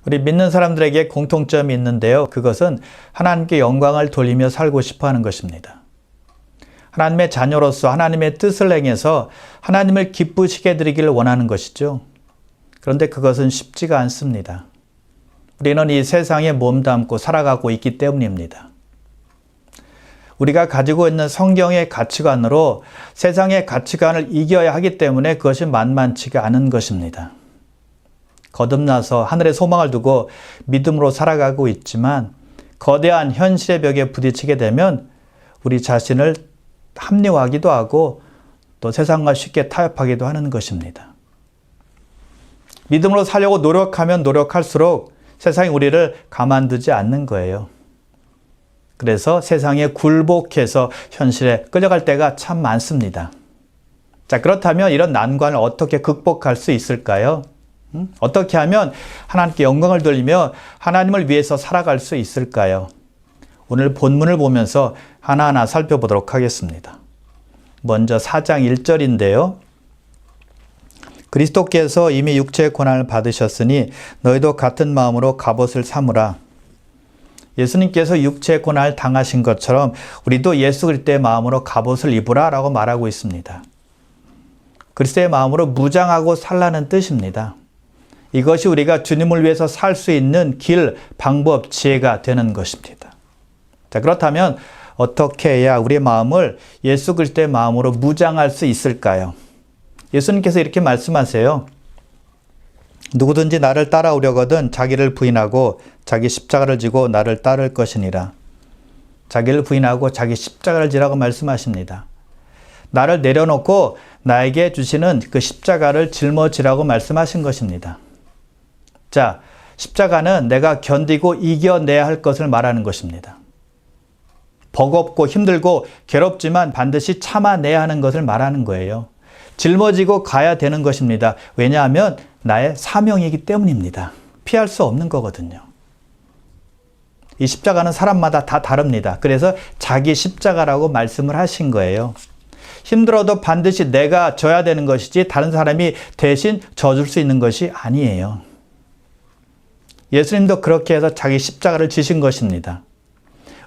우리 믿는 사람들에게 공통점이 있는데요. 그것은 하나님께 영광을 돌리며 살고 싶어 하는 것입니다. 하나님의 자녀로서 하나님의 뜻을 행해서 하나님을 기쁘시게 드리기를 원하는 것이죠. 그런데 그것은 쉽지가 않습니다. 우리는 이 세상에 몸담고 살아가고 있기 때문입니다. 우리가 가지고 있는 성경의 가치관으로 세상의 가치관을 이겨야 하기 때문에 그것이 만만치가 않은 것입니다. 거듭나서 하늘의 소망을 두고 믿음으로 살아가고 있지만 거대한 현실의 벽에 부딪히게 되면 우리 자신을 합리화하기도 하고 또 세상과 쉽게 타협하기도 하는 것입니다. 믿음으로 살려고 노력하면 노력할수록 세상이 우리를 가만두지 않는 거예요. 그래서 세상에 굴복해서 현실에 끌려갈 때가 참 많습니다. 자, 그렇다면 이런 난관을 어떻게 극복할 수 있을까요? 어떻게 하면 하나님께 영광을 돌리며 하나님을 위해서 살아갈 수 있을까요? 오늘 본문을 보면서 하나하나 살펴보도록 하겠습니다. 먼저 4장 1절인데요. 그리스도께서 이미 육체의 고난을 받으셨으니 너희도 같은 마음으로 갑옷을 삼으라. 예수님께서 육체의 고난을 당하신 것처럼 우리도 예수 그리스도의 마음으로 갑옷을 입으라 라고 말하고 있습니다. 그리스도의 마음으로 무장하고 살라는 뜻입니다. 이것이 우리가 주님을 위해서 살 수 있는 길, 방법, 지혜가 되는 것입니다. 자, 그렇다면 어떻게 해야 우리의 마음을 예수 그리스도의 마음으로 무장할 수 있을까요? 예수님께서 이렇게 말씀하세요. 누구든지 나를 따라오려거든 자기를 부인하고 자기 십자가를 지고 나를 따를 것이니라. 자기를 부인하고 자기 십자가를 지라고 말씀하십니다. 나를 내려놓고 나에게 주시는 그 십자가를 짊어지라고 말씀하신 것입니다. 자, 십자가는 내가 견디고 이겨내야 할 것을 말하는 것입니다. 버겁고 힘들고 괴롭지만 반드시 참아내야 하는 것을 말하는 거예요. 짊어지고 가야 되는 것입니다. 왜냐하면 나의 사명이기 때문입니다. 피할 수 없는 거거든요. 이 십자가는 사람마다 다 다릅니다. 그래서 자기 십자가라고 말씀을 하신 거예요. 힘들어도 반드시 내가 져야 되는 것이지 다른 사람이 대신 져줄 수 있는 것이 아니에요. 예수님도 그렇게 해서 자기 십자가를 지신 것입니다.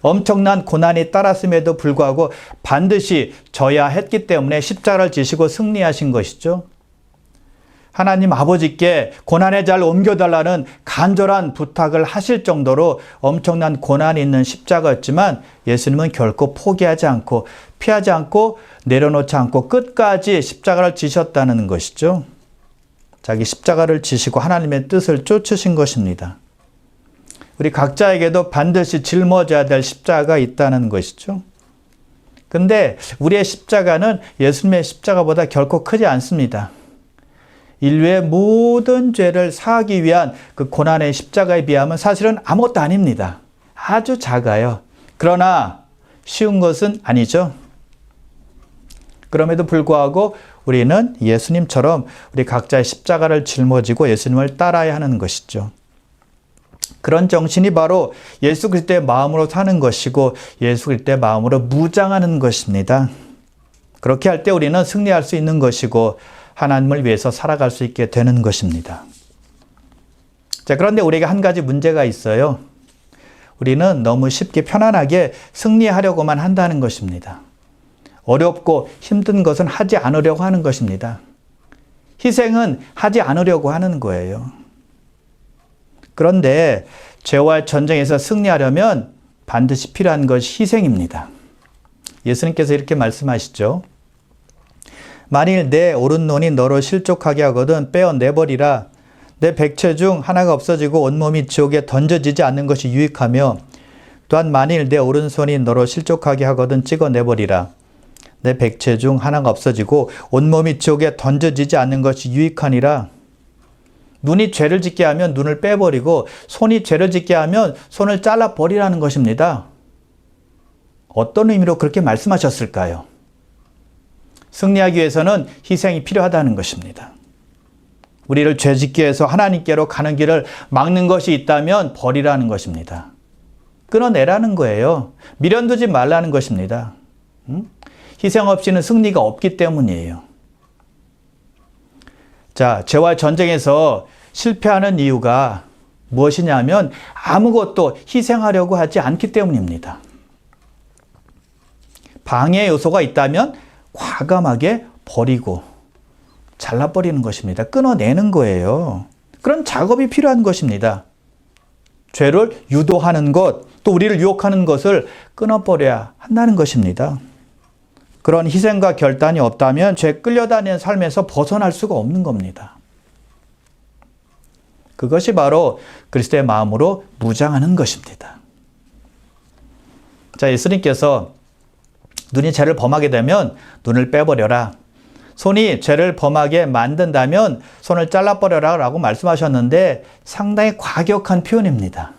엄청난 고난이 따랐음에도 불구하고 반드시 져야 했기 때문에 십자가를 지시고 승리하신 것이죠. 하나님 아버지께 고난의 자를 옮겨달라는 간절한 부탁을 하실 정도로 엄청난 고난이 있는 십자가였지만 예수님은 결코 포기하지 않고 피하지 않고 내려놓지 않고 끝까지 십자가를 지셨다는 것이죠. 자기 십자가를 지시고 하나님의 뜻을 쫓으신 것입니다. 우리 각자에게도 반드시 짊어져야 될 십자가가 있다는 것이죠. 근데 우리의 십자가는 예수님의 십자가보다 결코 크지 않습니다. 인류의 모든 죄를 사하기 위한 그 고난의 십자가에 비하면 사실은 아무것도 아닙니다. 아주 작아요. 그러나 쉬운 것은 아니죠. 그럼에도 불구하고 우리는 예수님처럼 우리 각자의 십자가를 짊어지고 예수님을 따라야 하는 것이죠. 그런 정신이 바로 예수 그리스도의 마음으로 사는 것이고 예수 그리스도의 마음으로 무장하는 것입니다. 그렇게 할 때 우리는 승리할 수 있는 것이고 하나님을 위해서 살아갈 수 있게 되는 것입니다. 자, 그런데 우리에게 한 가지 문제가 있어요. 우리는 너무 쉽게 편안하게 승리하려고만 한다는 것입니다. 어렵고 힘든 것은 하지 않으려고 하는 것입니다. 희생은 하지 않으려고 하는 거예요. 그런데 죄와의 전쟁에서 승리하려면 반드시 필요한 것이 희생입니다. 예수님께서 이렇게 말씀하시죠. 만일 내 오른손이 너로 실족하게 하거든 빼어내버리라. 내 백체 중 하나가 없어지고 온몸이 지옥에 던져지지 않는 것이 유익하며 또한 만일 내 오른손이 너로 실족하게 하거든 찍어내버리라. 내 백체 중 하나가 없어지고 온몸이 지옥에 던져지지 않는 것이 유익하니라. 눈이 죄를 짓게 하면 눈을 빼버리고 손이 죄를 짓게 하면 손을 잘라버리라는 것입니다. 어떤 의미로 그렇게 말씀하셨을까요? 승리하기 위해서는 희생이 필요하다는 것입니다. 우리를 죄짓기 위해서 하나님께로 가는 길을 막는 것이 있다면 버리라는 것입니다. 끊어내라는 거예요. 미련두지 말라는 것입니다. 희생 없이는 승리가 없기 때문이에요. 자, 죄와 전쟁에서 실패하는 이유가 무엇이냐면 아무것도 희생하려고 하지 않기 때문입니다. 방해 요소가 있다면 과감하게 버리고 잘라버리는 것입니다. 끊어내는 거예요. 그런 작업이 필요한 것입니다. 죄를 유도하는 것, 또 우리를 유혹하는 것을 끊어버려야 한다는 것입니다. 그런 희생과 결단이 없다면 죄 끌려다니는 삶에서 벗어날 수가 없는 겁니다. 그것이 바로 그리스도의 마음으로 무장하는 것입니다. 자, 예수님께서 눈이 죄를 범하게 되면 눈을 빼버려라. 손이 죄를 범하게 만든다면 손을 잘라버려라 라고 말씀하셨는데 상당히 과격한 표현입니다.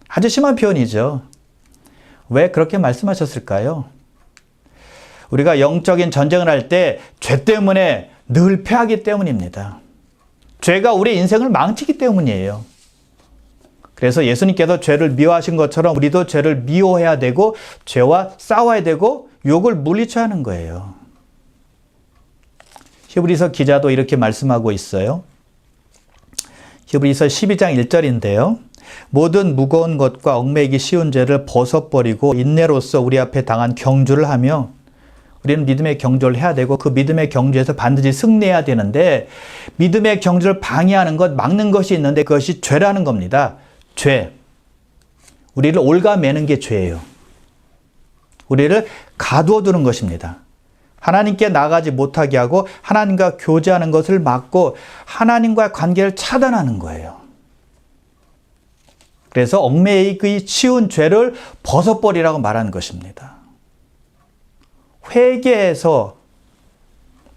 아주 심한 표현이죠. 왜 그렇게 말씀하셨을까요? 우리가 영적인 전쟁을 할 때 죄 때문에 늘 패하기 때문입니다. 죄가 우리 인생을 망치기 때문이에요. 그래서 예수님께서 죄를 미워하신 것처럼 우리도 죄를 미워해야 되고 죄와 싸워야 되고 유혹을 물리쳐야 하는 거예요. 히브리서 기자도 이렇게 말씀하고 있어요. 히브리서 12장 1절인데요. 모든 무거운 것과 얽매이기 쉬운 죄를 벗어버리고 인내로써 우리 앞에 당한 경주를 하며 우리는 믿음의 경주를 해야 되고 그 믿음의 경주에서 반드시 승리해야 되는데 믿음의 경주를 방해하는 것, 막는 것이 있는데 그것이 죄라는 겁니다. 죄. 우리를 올가매는 게 죄예요. 우리를 가두어 두는 것입니다. 하나님께 나가지 못하게 하고 하나님과 교제하는 것을 막고 하나님과의 관계를 차단하는 거예요. 그래서 얽매이기 쉬운 죄를 벗어버리라고 말하는 것입니다. 회개해서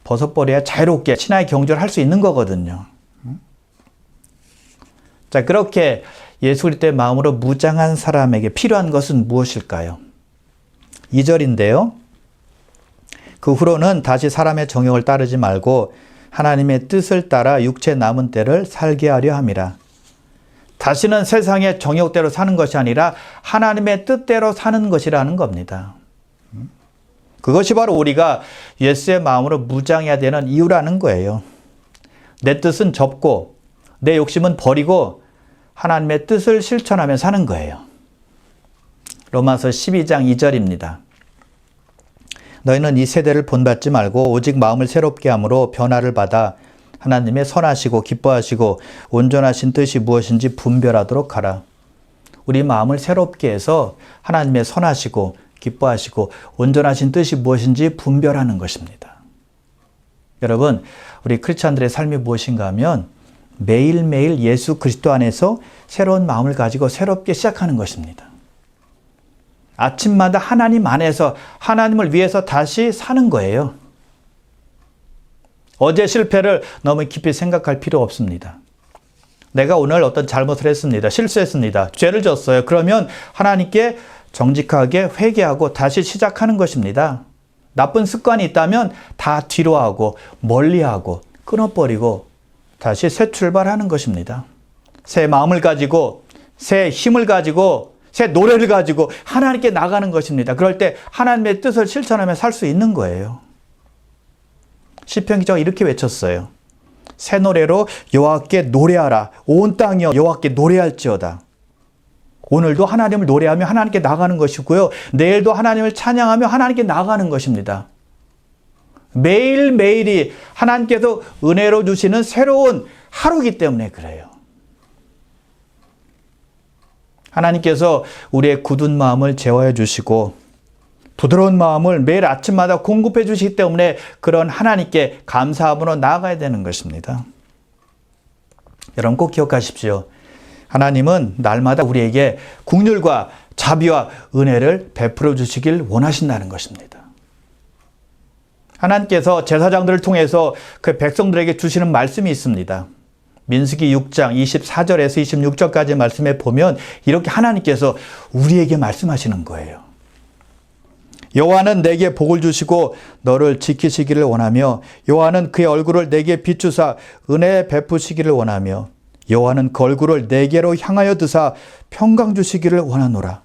벗어버려야 자유롭게 신앙의 경주를 할 수 있는 거거든요. 자, 그렇게 예수 그리스도의 마음으로 무장한 사람에게 필요한 것은 무엇일까요? 2절인데요. 그 후로는 다시 사람의 정욕을 따르지 말고 하나님의 뜻을 따라 육체 남은 때를 살게 하려 함이라. 다시는 세상의 정욕대로 사는 것이 아니라 하나님의 뜻대로 사는 것이라는 겁니다. 그것이 바로 우리가 예수의 마음으로 무장해야 되는 이유라는 거예요. 내 뜻은 접고 내 욕심은 버리고 하나님의 뜻을 실천하며 사는 거예요. 로마서 12장 2절입니다. 너희는 이 세대를 본받지 말고 오직 마음을 새롭게 함으로 변화를 받아 하나님의 선하시고 기뻐하시고 온전하신 뜻이 무엇인지 분별하도록 하라. 우리 마음을 새롭게 해서 하나님의 선하시고 기뻐하시고 온전하신 뜻이 무엇인지 분별하는 것입니다. 여러분, 우리 크리스찬들의 삶이 무엇인가 하면 매일매일 예수 그리스도 안에서 새로운 마음을 가지고 새롭게 시작하는 것입니다. 아침마다 하나님 안에서 하나님을 위해서 다시 사는 거예요. 어제 실패를 너무 깊이 생각할 필요 없습니다. 내가 오늘 어떤 잘못을 했습니다. 실수했습니다. 죄를 졌어요. 그러면 하나님께 정직하게 회개하고 다시 시작하는 것입니다. 나쁜 습관이 있다면 다 뒤로하고 멀리하고 끊어버리고 다시 새 출발하는 것입니다. 새 마음을 가지고 새 힘을 가지고 새 노래를 가지고 하나님께 나가는 것입니다. 그럴 때 하나님의 뜻을 실천하며 살 수 있는 거예요. 시편 기자가 이렇게 외쳤어요. 새 노래로 여호와께 노래하라. 온 땅이여 여호와께 노래할지어다. 오늘도 하나님을 노래하며 하나님께 나가는 것이고요. 내일도 하나님을 찬양하며 하나님께 나가는 것입니다. 매일매일이 하나님께서 은혜로 주시는 새로운 하루이기 때문에 그래요. 하나님께서 우리의 굳은 마음을 제어해 주시고 부드러운 마음을 매일 아침마다 공급해 주시기 때문에 그런 하나님께 감사함으로 나아가야 되는 것입니다. 여러분 꼭 기억하십시오. 하나님은 날마다 우리에게 긍휼과 자비와 은혜를 베풀어 주시길 원하신다는 것입니다. 하나님께서 제사장들을 통해서 그 백성들에게 주시는 말씀이 있습니다. 민수기 6장 24절에서 26절까지 말씀에 보면 이렇게 하나님께서 우리에게 말씀하시는 거예요. 여호와는 내게 복을 주시고 너를 지키시기를 원하며 여호와는 그의 얼굴을 내게 비추사 은혜 베푸시기를 원하며 여호와는 그 얼굴을 내게로 향하여 드사 평강 주시기를 원하노라.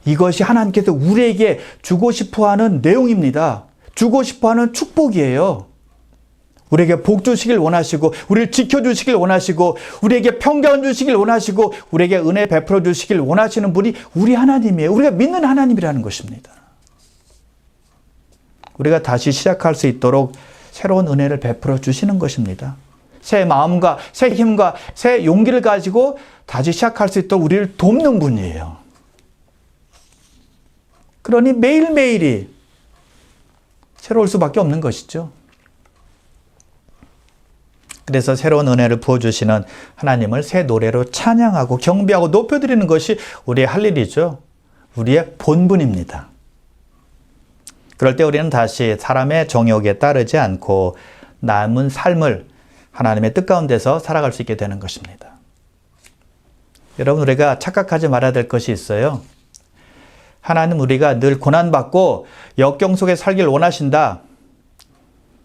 이것이 하나님께서 우리에게 주고 싶어하는 내용입니다. 주고 싶어하는 축복이에요. 우리에게 복 주시길 원하시고, 우리를 지켜주시길 원하시고, 우리에게 평강 주시길 원하시고, 우리에게 은혜 베풀어 주시길 원하시는 분이 우리 하나님이에요. 우리가 믿는 하나님이라는 것입니다. 우리가 다시 시작할 수 있도록 새로운 은혜를 베풀어 주시는 것입니다. 새 마음과 새 힘과 새 용기를 가지고 다시 시작할 수 있도록 우리를 돕는 분이에요. 그러니 매일매일이 새로울 수밖에 없는 것이죠. 그래서 새로운 은혜를 부어주시는 하나님을 새 노래로 찬양하고 경배하고 높여드리는 것이 우리의 할 일이죠. 우리의 본분입니다. 그럴 때 우리는 다시 사람의 정욕에 따르지 않고 남은 삶을 하나님의 뜻 가운데서 살아갈 수 있게 되는 것입니다. 여러분, 우리가 착각하지 말아야 될 것이 있어요. 하나님, 우리가 늘 고난받고 역경 속에 살길 원하신다.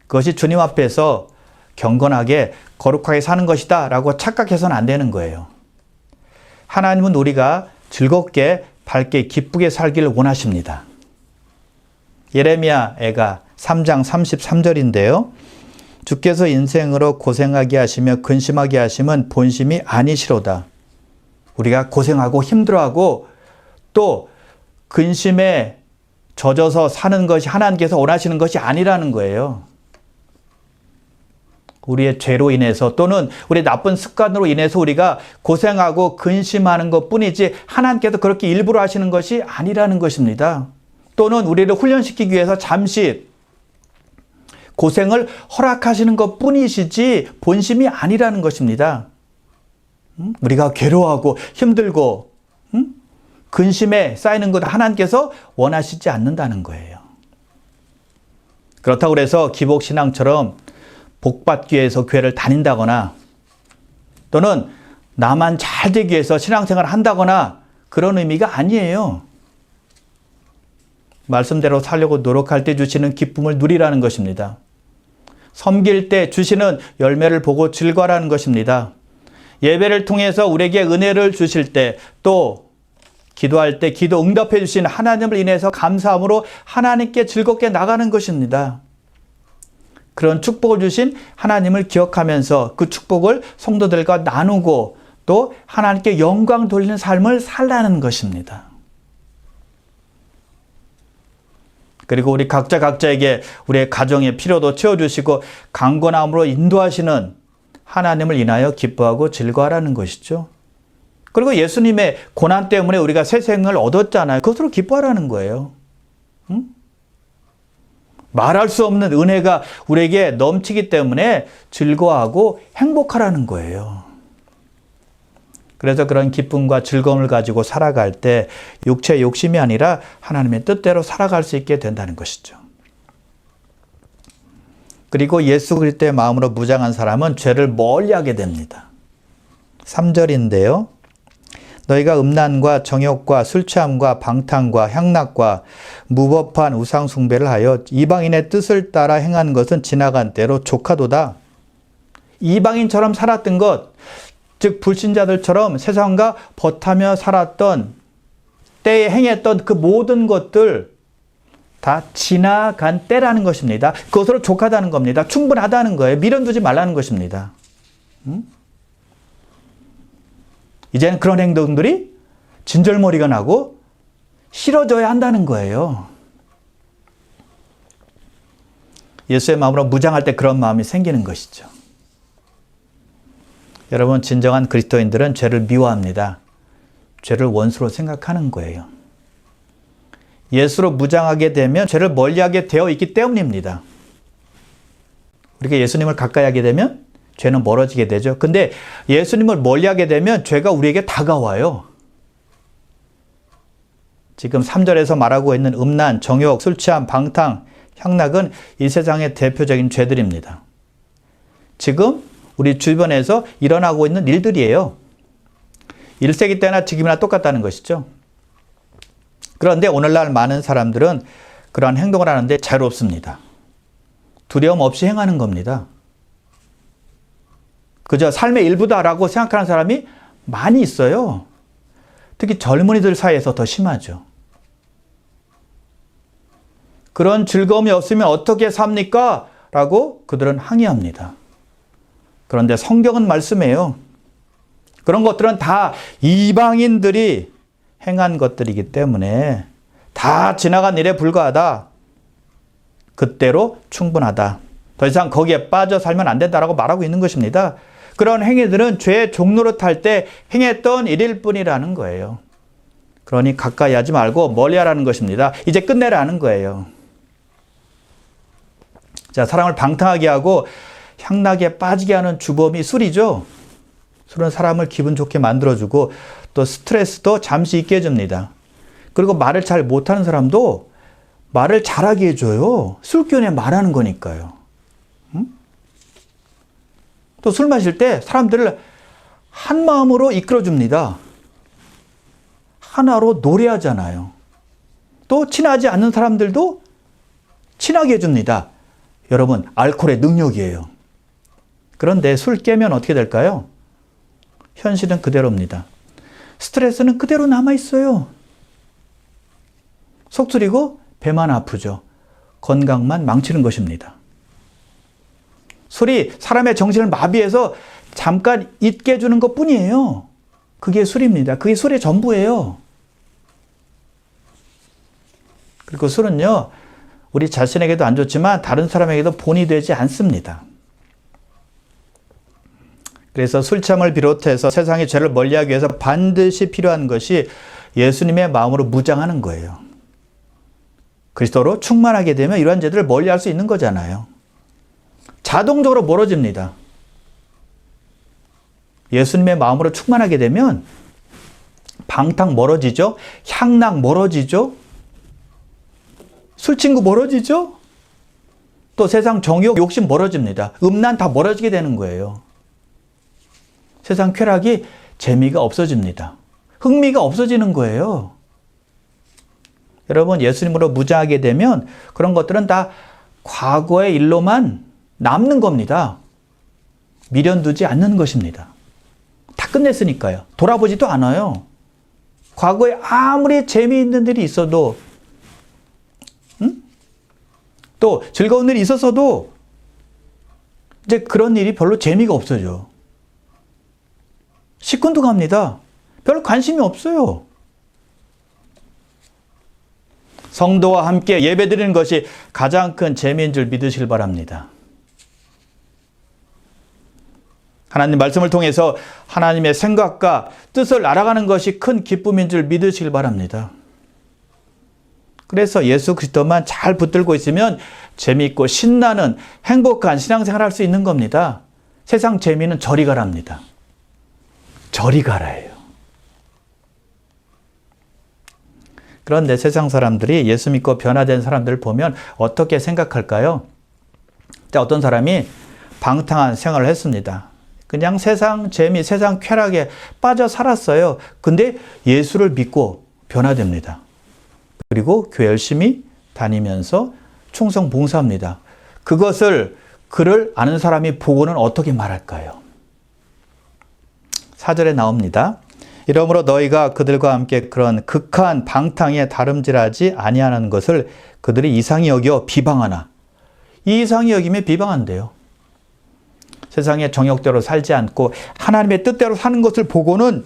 그것이 주님 앞에서 경건하게 거룩하게 사는 것이다 라고 착각해서는 안 되는 거예요. 하나님은 우리가 즐겁게 밝게 기쁘게 살기를 원하십니다. 예레미야 애가 3장 33절인데요. 주께서 인생으로 고생하게 하시며 근심하게 하심은 본심이 아니시로다. 우리가 고생하고 힘들어하고 또 근심에 젖어서 사는 것이 하나님께서 원하시는 것이 아니라는 거예요. 우리의 죄로 인해서 또는 우리의 나쁜 습관으로 인해서 우리가 고생하고 근심하는 것뿐이지 하나님께서 그렇게 일부러 하시는 것이 아니라는 것입니다. 또는 우리를 훈련시키기 위해서 잠시 고생을 허락하시는 것뿐이시지 본심이 아니라는 것입니다. 우리가 괴로워하고 힘들고 근심에 쌓이는 것 하나님께서 원하시지 않는다는 거예요. 그렇다고 해서 기복신앙처럼 복받기 위해서 교회를 다닌다거나 또는 나만 잘 되기 위해서 신앙생활을 한다거나 그런 의미가 아니에요. 말씀대로 살려고 노력할 때 주시는 기쁨을 누리라는 것입니다. 섬길 때 주시는 열매를 보고 즐거워하라는 것입니다. 예배를 통해서 우리에게 은혜를 주실 때 또 기도할 때 기도 응답해 주신 하나님을 인해서 감사함으로 하나님께 즐겁게 나가는 것입니다. 그런 축복을 주신 하나님을 기억하면서 그 축복을 성도들과 나누고 또 하나님께 영광 돌리는 삶을 살라는 것입니다. 그리고 우리 각자에게 우리의 가정의 필요도 채워주시고 강건함으로 인도하시는 하나님을 인하여 기뻐하고 즐거워하라는 것이죠. 그리고 예수님의 고난 때문에 우리가 새 생을 얻었잖아요. 그것으로 기뻐하라는 거예요. 응? 말할 수 없는 은혜가 우리에게 넘치기 때문에 즐거워하고 행복하라는 거예요. 그래서 그런 기쁨과 즐거움을 가지고 살아갈 때 육체의 욕심이 아니라 하나님의 뜻대로 살아갈 수 있게 된다는 것이죠. 그리고 예수 그리스도의 마음으로 무장한 사람은 죄를 멀리하게 됩니다. 3절인데요. 너희가 음란과 정욕과 술 취함과 방탕과 향락과 무법한 우상 숭배를 하여 이방인의 뜻을 따라 행하는 것은 지나간 때로 족하도다. 이방인처럼 살았던 것, 즉 불신자들처럼 세상과 버타며 살았던 때에 행했던 그 모든 것들 다 지나간 때라는 것입니다. 그것으로 족하다는 겁니다. 충분하다는 거예요. 미련 두지 말라는 것입니다. 이제는 그런 행동들이 진절머리가 나고 싫어져야 한다는 거예요. 예수의 마음으로 무장할 때 그런 마음이 생기는 것이죠. 여러분, 진정한 그리스도인들은 죄를 미워합니다. 죄를 원수로 생각하는 거예요. 예수로 무장하게 되면 죄를 멀리하게 되어 있기 때문입니다. 우리가 예수님을 가까이 하게 되면 죄는 멀어지게 되죠. 근데 예수님을 멀리하게 되면 죄가 우리에게 다가와요. 지금 3절에서 말하고 있는 음란, 정욕, 술 취함, 방탕, 향락은 이 세상의 대표적인 죄들입니다. 지금 우리 주변에서 일어나고 있는 일들이에요. 1세기 때나 지금이나 똑같다는 것이죠. 그런데 오늘날 많은 사람들은 그러한 행동을 하는데 자유롭습니다. 두려움 없이 행하는 겁니다. 그저 삶의 일부다라고 생각하는 사람이 많이 있어요. 특히 젊은이들 사이에서 더 심하죠. 그런 즐거움이 없으면 어떻게 삽니까? 라고 그들은 항의합니다. 그런데 성경은 말씀해요. 그런 것들은 다 이방인들이 행한 것들이기 때문에 다 지나간 일에 불과하다. 그때로 충분하다. 더 이상 거기에 빠져 살면 안 된다라고 말하고 있는 것입니다. 그런 행위들은 죄의 종로를 탈 때 행했던 일일 뿐이라는 거예요. 그러니 가까이 하지 말고 멀리 하라는 것입니다. 이제 끝내라는 거예요. 자, 사람을 방탕하게 하고 향락에 빠지게 하는 주범이 술이죠. 술은 사람을 기분 좋게 만들어주고 또 스트레스도 잠시 있게 해줍니다. 그리고 말을 잘 못하는 사람도 말을 잘하게 해줘요. 술 기운에 말하는 거니까요. 또 술 마실 때 사람들을 한 마음으로 이끌어줍니다. 하나로 노래하잖아요. 또 친하지 않는 사람들도 친하게 해줍니다. 여러분, 알코올의 능력이에요. 그런데 술 깨면 어떻게 될까요? 현실은 그대로입니다. 스트레스는 그대로 남아있어요. 속 쓰리고 배만 아프죠. 건강만 망치는 것입니다. 술이 사람의 정신을 마비해서 잠깐 잊게 해주는 것 뿐이에요. 그게 술입니다. 그게 술의 전부예요. 그리고 술은요, 우리 자신에게도 안 좋지만 다른 사람에게도 본이 되지 않습니다. 그래서 술참을 비롯해서 세상의 죄를 멀리하기 위해서 반드시 필요한 것이 예수님의 마음으로 무장하는 거예요. 그리스도로 충만하게 되면 이러한 죄들을 멀리할 수 있는 거잖아요. 자동적으로 멀어집니다. 예수님의 마음으로 충만하게 되면 방탕 멀어지죠. 향락 멀어지죠. 술친구 멀어지죠. 또 세상 정욕, 욕심 멀어집니다. 음란 다 멀어지게 되는 거예요. 세상 쾌락이 재미가 없어집니다. 흥미가 없어지는 거예요. 여러분, 예수님으로 무장하게 되면 그런 것들은 다 과거의 일로만 남는 겁니다. 미련두지 않는 것입니다. 다 끝냈으니까요. 돌아보지도 않아요. 과거에 아무리 재미있는 일이 있어도 또 즐거운 일이 있었어도 이제 그런 일이 별로 재미가 없어져. 시큰둥합니다. 별로 관심이 없어요. 성도와 함께 예배드리는 것이 가장 큰 재미인 줄 믿으시길 바랍니다. 하나님 말씀을 통해서 하나님의 생각과 뜻을 알아가는 것이 큰 기쁨인 줄 믿으시길 바랍니다. 그래서 예수 그리스도만 잘 붙들고 있으면 재미있고 신나는 행복한 신앙생활을 할 수 있는 겁니다. 세상 재미는 저리 가랍니다. 저리 가라예요. 그런데 세상 사람들이 예수 믿고 변화된 사람들을 보면 어떻게 생각할까요? 자, 어떤 사람이 방탕한 생활을 했습니다. 그냥 세상 재미, 세상 쾌락에 빠져 살았어요. 근데 예수를 믿고 변화됩니다. 그리고 교회 열심히 다니면서 충성 봉사합니다. 그것을 그를 아는 사람이 보고는 어떻게 말할까요? 4절에 나옵니다. 이러므로 너희가 그들과 함께 그런 극한 방탕에 다름질하지 아니하는 것을 그들이 이상히 여겨 비방하나. 이 이상히 여김에 비방한대요. 세상의 정욕대로 살지 않고 하나님의 뜻대로 사는 것을 보고는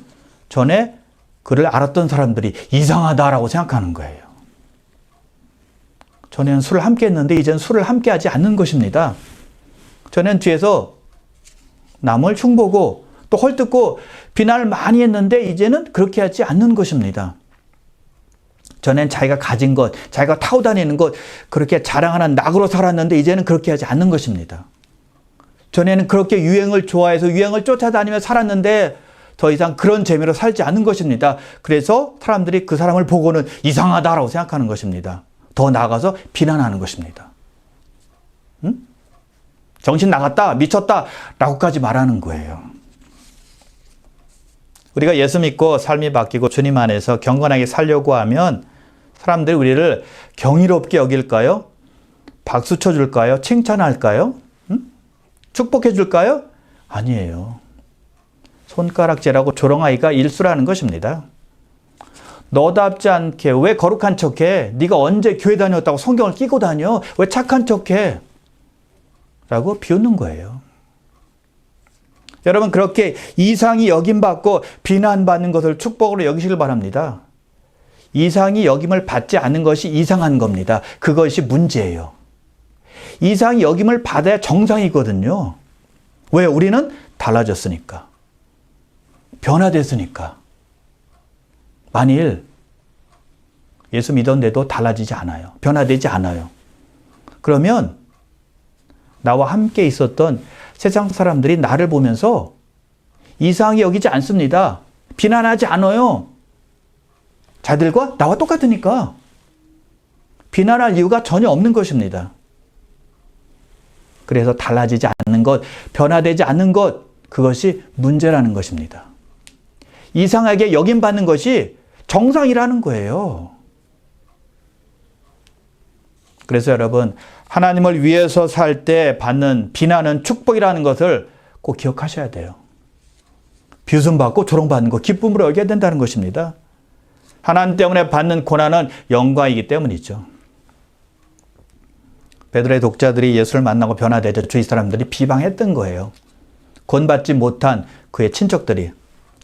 전에 그를 알았던 사람들이 이상하다라고 생각하는 거예요. 전에는 술을 함께 했는데 이제는 술을 함께 하지 않는 것입니다. 전에는 뒤에서 남을 흉보고 또 헐뜯고 비난을 많이 했는데 이제는 그렇게 하지 않는 것입니다. 전엔 자기가 가진 것, 자기가 타고 다니는 것 그렇게 자랑하는 낙으로 살았는데 이제는 그렇게 하지 않는 것입니다. 전에는 그렇게 유행을 좋아해서 유행을 쫓아다니며 살았는데 더 이상 그런 재미로 살지 않는 것입니다. 그래서 사람들이 그 사람을 보고는 이상하다라고 생각하는 것입니다. 더 나아가서 비난하는 것입니다. 응? 정신 나갔다, 미쳤다 라고까지 말하는 거예요. 우리가 예수 믿고 삶이 바뀌고 주님 안에서 경건하게 살려고 하면 사람들이 우리를 경이롭게 여길까요? 박수 쳐줄까요? 칭찬할까요? 축복해 줄까요? 아니에요. 손가락질하고 조롱하기가 일수라는 것입니다. 너답지 않게 왜 거룩한 척해? 네가 언제 교회 다녔다고 성경을 끼고 다녀? 왜 착한 척해? 라고 비웃는 거예요. 여러분, 그렇게 이상히 여김받고 비난받는 것을 축복으로 여기시길 바랍니다. 이상히 여김을 받지 않는 것이 이상한 겁니다. 그것이 문제예요. 이상히 여김을 받아야 정상이거든요. 왜? 우리는 달라졌으니까. 변화됐으니까. 만일 예수 믿었는데도 달라지지 않아요. 변화되지 않아요. 그러면 나와 함께 있었던 세상 사람들이 나를 보면서 이상히 여기지 않습니다. 비난하지 않아요. 자들과 나와 똑같으니까. 비난할 이유가 전혀 없는 것입니다. 그래서 달라지지 않는 것, 변화되지 않는 것, 그것이 문제라는 것입니다. 이상하게 여김받는 것이 정상이라는 거예요. 그래서 여러분, 하나님을 위해서 살 때 받는 비난은 축복이라는 것을 꼭 기억하셔야 돼요. 비웃음받고 조롱받는 거 기쁨으로 여겨야 된다는 것입니다. 하나님 때문에 받는 고난은 영광이기 때문이죠. 베드로의 독자들이 예수를 만나고 변화되자 주위 사람들이 비방했던 거예요. 권받지 못한 그의 친척들이,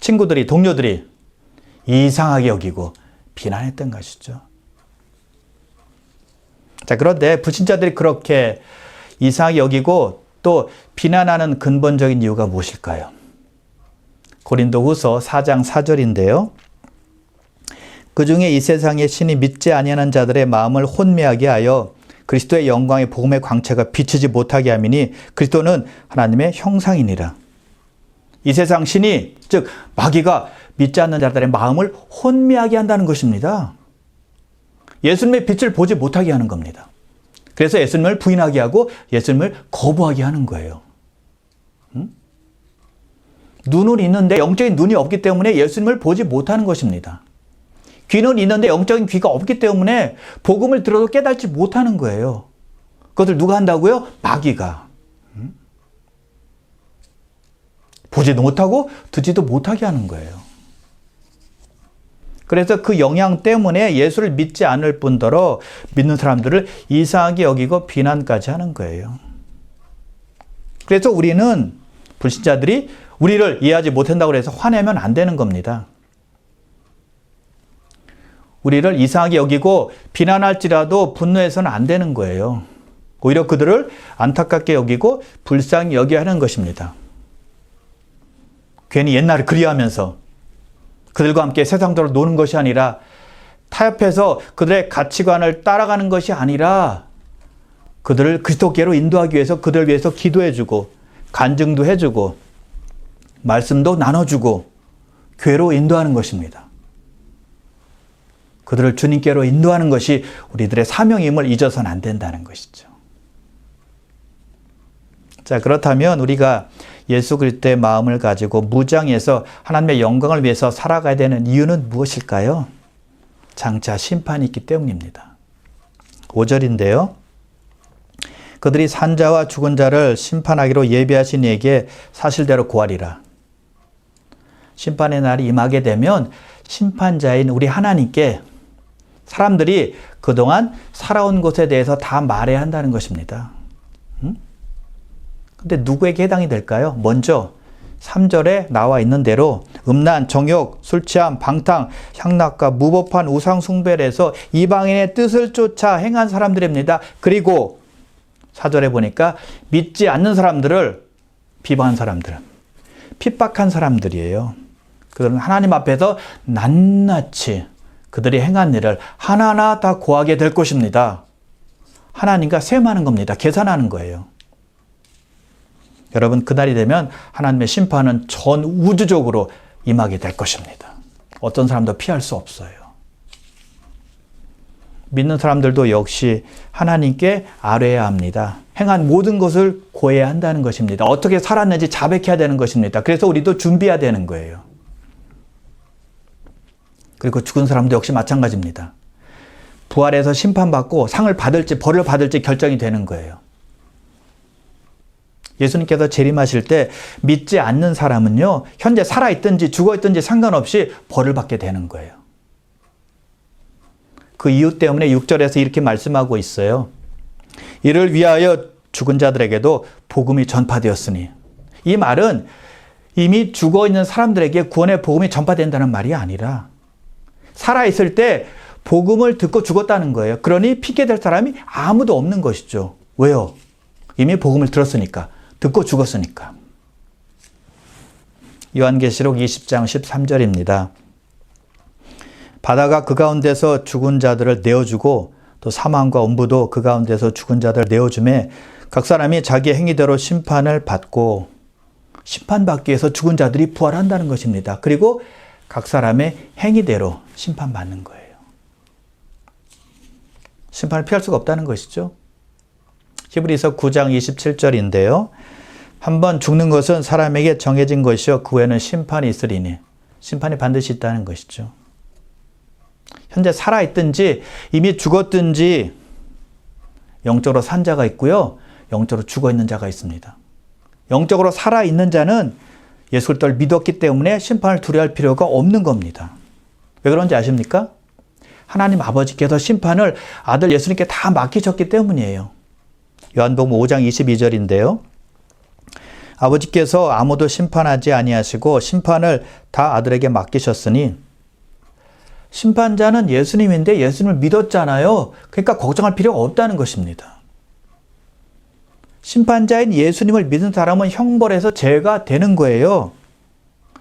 친구들이, 동료들이 이상하게 여기고 비난했던 것이죠. 자, 그런데 불신자들이 그렇게 이상하게 여기고 또 비난하는 근본적인 이유가 무엇일까요? 고린도후서 4장 4절인데요. 그중에 이 세상의 신이 믿지 아니하는 자들의 마음을 혼미하게 하여 그리스도의 영광의 복음의 광채가 비치지 못하게 함이니 그리스도는 하나님의 형상이니라. 이 세상 신이, 즉 마귀가 믿지 않는 자들의 마음을 혼미하게 한다는 것입니다. 예수님의 빛을 보지 못하게 하는 겁니다. 그래서 예수님을 부인하게 하고 예수님을 거부하게 하는 거예요. 눈은 있는데 영적인 눈이 없기 때문에 예수님을 보지 못하는 것입니다. 귀는 있는데 영적인 귀가 없기 때문에 복음을 들어도 깨닫지 못하는 거예요. 그것을 누가 한다고요? 마귀가. 보지도 못하고 듣지도 못하게 하는 거예요. 그래서 그 영향 때문에 예수를 믿지 않을 뿐더러 믿는 사람들을 이상하게 여기고 비난까지 하는 거예요. 그래서 우리는 불신자들이 우리를 이해하지 못한다고 해서 화내면 안 되는 겁니다. 우리를 이상하게 여기고 비난할지라도 분노해서는 안 되는 거예요. 오히려 그들을 안타깝게 여기고 불쌍히 여겨야 하는 것입니다. 괜히 옛날을 그리워하면서 그들과 함께 세상대로 노는 것이 아니라 타협해서 그들의 가치관을 따라가는 것이 아니라 그들을 그리스도께로 인도하기 위해서 그들을 위해서 기도해주고 간증도 해주고 말씀도 나눠주고 교회로 인도하는 것입니다. 그들을 주님께로 인도하는 것이 우리들의 사명임을 잊어서는 안 된다는 것이죠. 자, 그렇다면 우리가 예수 그리스도의 마음을 가지고 무장해서 하나님의 영광을 위해서 살아가야 되는 이유는 무엇일까요? 장차 심판이 있기 때문입니다. 5절인데요. 그들이 산 자와 죽은 자를 심판하기로 예비하신 이에게 사실대로 고하리라. 심판의 날이 임하게 되면 심판자인 우리 하나님께 사람들이 그동안 살아온 것에 대해서 다 말해야 한다는 것입니다. 근데 누구에게 해당이 될까요? 먼저 3절에 나와 있는 대로 음란, 정욕, 술 취함, 방탕, 향락과 무법한 우상 숭배를 해서 이방인의 뜻을 쫓아 행한 사람들입니다. 그리고 4절에 보니까 믿지 않는 사람들을 비방한 사람들, 핍박한 사람들이에요. 그들은 하나님 앞에서 낱낱이 그들이 행한 일을 하나하나 다 고하게 될 것입니다. 하나님과 셈하는 겁니다. 계산하는 거예요. 여러분, 그날이 되면 하나님의 심판은 전 우주적으로 임하게 될 것입니다. 어떤 사람도 피할 수 없어요. 믿는 사람들도 역시 하나님께 아뢰야 합니다. 행한 모든 것을 고해야 한다는 것입니다. 어떻게 살았는지 자백해야 되는 것입니다. 그래서 우리도 준비해야 되는 거예요. 그리고 죽은 사람도 역시 마찬가지입니다. 부활해서 심판받고 상을 받을지 벌을 받을지 결정이 되는 거예요. 예수님께서 재림하실 때 믿지 않는 사람은요, 현재 살아있든지 죽어있든지 상관없이 벌을 받게 되는 거예요. 그 이유 때문에 6절에서 이렇게 말씀하고 있어요. 이를 위하여 죽은 자들에게도 복음이 전파되었으니. 이 말은 이미 죽어있는 사람들에게 구원의 복음이 전파된다는 말이 아니라 살아있을 때 복음을 듣고 죽었다는 거예요. 그러니 핑계 댈 사람이 아무도 없는 것이죠. 왜요? 이미 복음을 들었으니까, 듣고 죽었으니까. 요한계시록 20장 13절입니다. 바다가 그 가운데서 죽은 자들을 내어주고 또 사망과 음부도 그 가운데서 죽은 자들을 내어주매 각 사람이 자기 행위대로 심판을 받고, 심판받기 위해서 죽은 자들이 부활한다는 것입니다. 그리고 각 사람의 행위대로 심판받는 거예요. 심판을 피할 수가 없다는 것이죠. 히브리서 9장 27절인데요. 한번 죽는 것은 사람에게 정해진 것이요 그 후에는 심판이 있으리니. 심판이 반드시 있다는 것이죠. 현재 살아있든지 이미 죽었든지 영적으로 산 자가 있고요. 영적으로 죽어있는 자가 있습니다. 영적으로 살아있는 자는 예수 그리스도를 믿었기 때문에 심판을 두려워할 필요가 없는 겁니다. 왜 그런지 아십니까? 하나님 아버지께서 심판을 아들 예수님께 다 맡기셨기 때문이에요. 요한복음 5장 22절인데요. 아버지께서 아무도 심판하지 아니하시고 심판을 다 아들에게 맡기셨으니, 심판자는 예수님인데 예수님을 믿었잖아요. 그러니까 걱정할 필요가 없다는 것입니다. 심판자인 예수님을 믿는 사람은 형벌에서 제가 되는 거예요.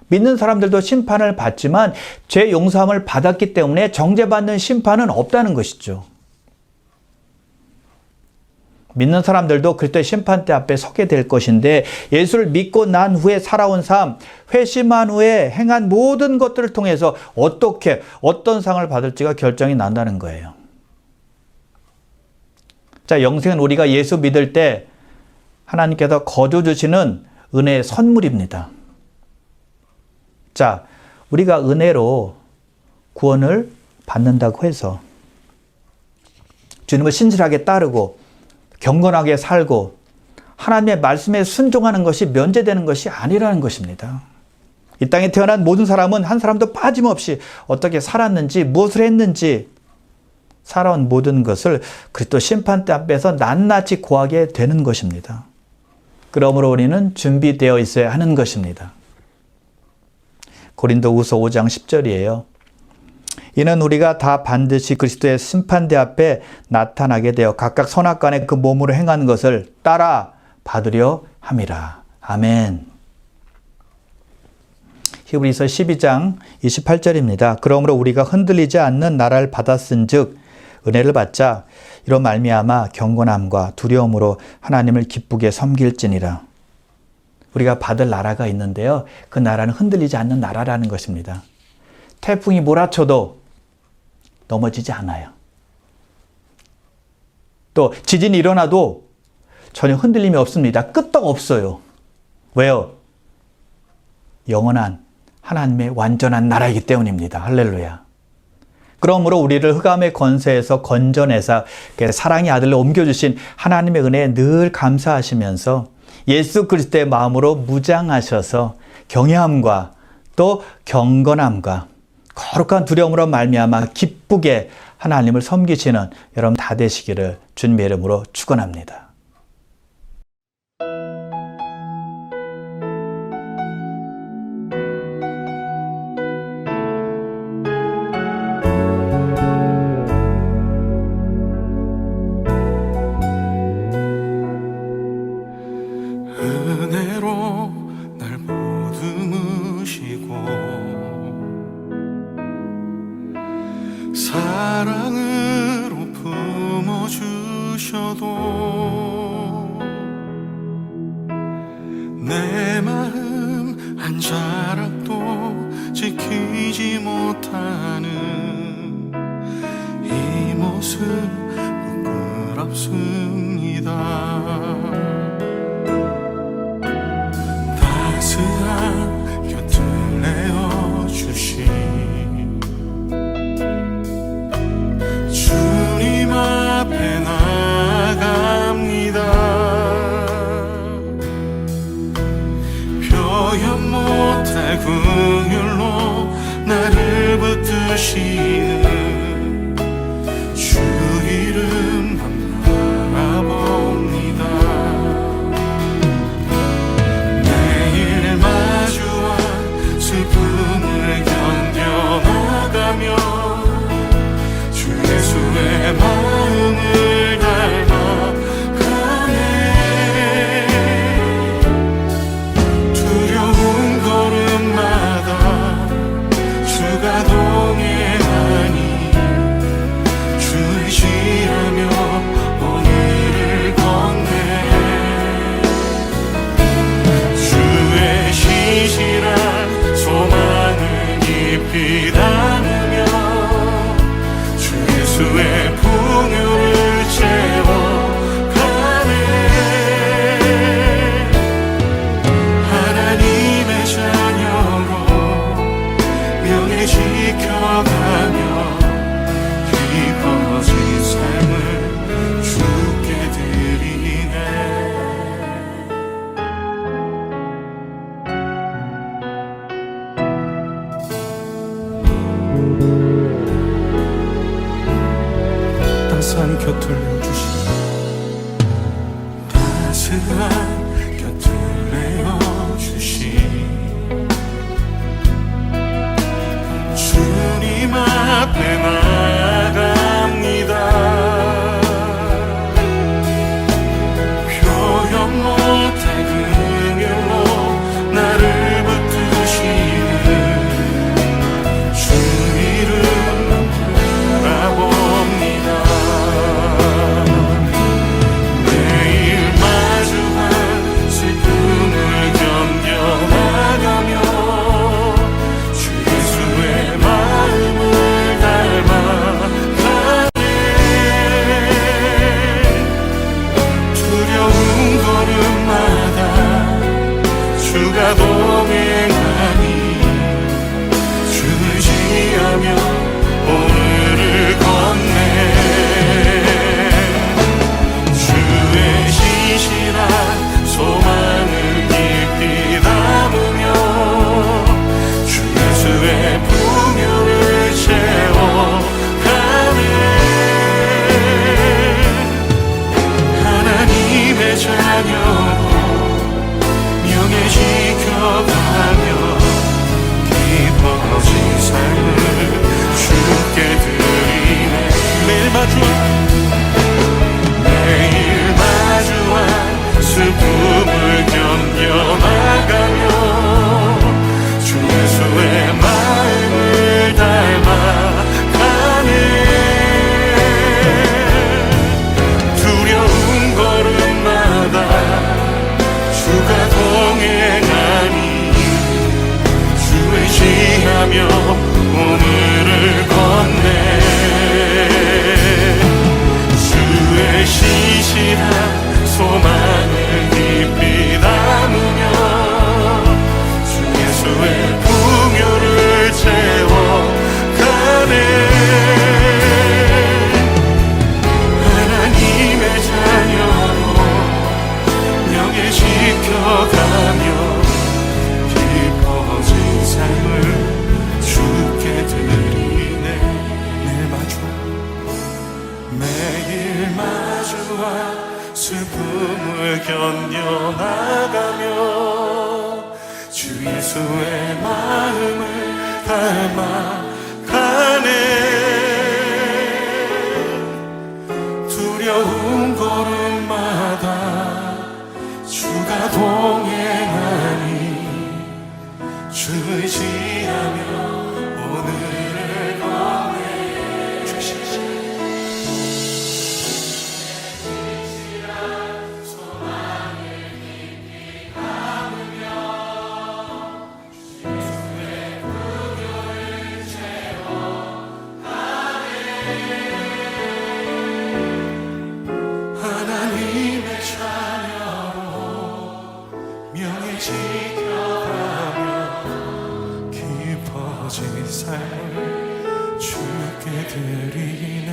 믿는 사람들도 심판을 받지만 죄 용서함을 받았기 때문에 정죄받는 심판은 없다는 것이죠. 믿는 사람들도 그리스도의 심판대 앞에 서게 될 것인데, 예수를 믿고 난 후에 살아온 삶, 회심한 후에 행한 모든 것들을 통해서 어떻게, 어떤 상을 받을지가 결정이 난다는 거예요. 자, 영생은 우리가 예수 믿을 때 하나님께서 거저 주시는 은혜의 선물입니다. 자, 우리가 은혜로 구원을 받는다고 해서 주님을 신실하게 따르고 경건하게 살고 하나님의 말씀에 순종하는 것이 면제되는 것이 아니라는 것입니다. 이 땅에 태어난 모든 사람은 한 사람도 빠짐없이 어떻게 살았는지, 무엇을 했는지, 살아온 모든 것을 그리스도 심판대 앞에서 낱낱이 고하게 되는 것입니다. 그러므로 우리는 준비되어 있어야 하는 것입니다. 고린도후서 5장 10절이에요. 이는 우리가 다 반드시 그리스도의 심판대 앞에 나타나게 되어 각각 선악간에 그 몸으로 행한 것을 따라 받으려 함이라. 아멘. 히브리서 12장 28절입니다. 그러므로 우리가 흔들리지 않는 나라를 받았은즉 은혜를 받자 이로 말미암아 경건함과 두려움으로 하나님을 기쁘게 섬길지니라. 우리가 받을 나라가 있는데요. 그 나라는 흔들리지 않는 나라라는 것입니다. 태풍이 몰아쳐도 넘어지지 않아요. 또 지진이 일어나도 전혀 흔들림이 없습니다. 끄떡 없어요. 왜요? 영원한 하나님의 완전한 나라이기 때문입니다. 할렐루야. 그러므로 우리를 흑암의 권세에서 건져내사 사랑의 아들로 옮겨주신 하나님의 은혜에 늘 감사하시면서 예수 그리스도의 마음으로 무장하셔서 경외함과 또 경건함과 거룩한 두려움으로 말미암아 기쁘게 하나님을 섬기시는 여러분 다 되시기를 주님의 이름으로 축원합니다. 은혜로 날 보듬으시고 사랑으로 품어주셔도 내 마음 한 자락도 지키지 못하는 이 모습 부끄럽습니다. 따스한 곁을 내어주신 주님 앞에 나갑니다. 표현 못할 긍휼로 나를 붙드시는 주 이름만 바라봅니다. 주가 동행하니 주를 지하며 오늘을 건네 주의 신실한 소망을 깊이 담으며 주 예수의 풍요를 채워가네 하나님의 자녀로 명예 지켜가며 깊어진 삶을 주께 드리네 매일 마주한 슬픔을 견뎌나가며 주 예수의 마음을 닮아가네 두려운 걸음마다 주가 동행하니 주의 지하며 오늘을 건네 주의 신실한 소망을 깊이 담으며 주 예수의 풍요를 채워가네 하나님의 자녀로 명예 지켜가며 깊어진 삶을 주께 드리네 매일 마주한 슬픔을 견뎌나가며 주 예수의 마음을 닮아가네 두려운 걸음마다 주가 동행하니 주를 지하며 오늘을 건네 하나님의 자녀로 명예 지켜가며 깊어진 삶을 주께 드리네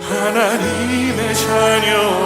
하나님의 자녀로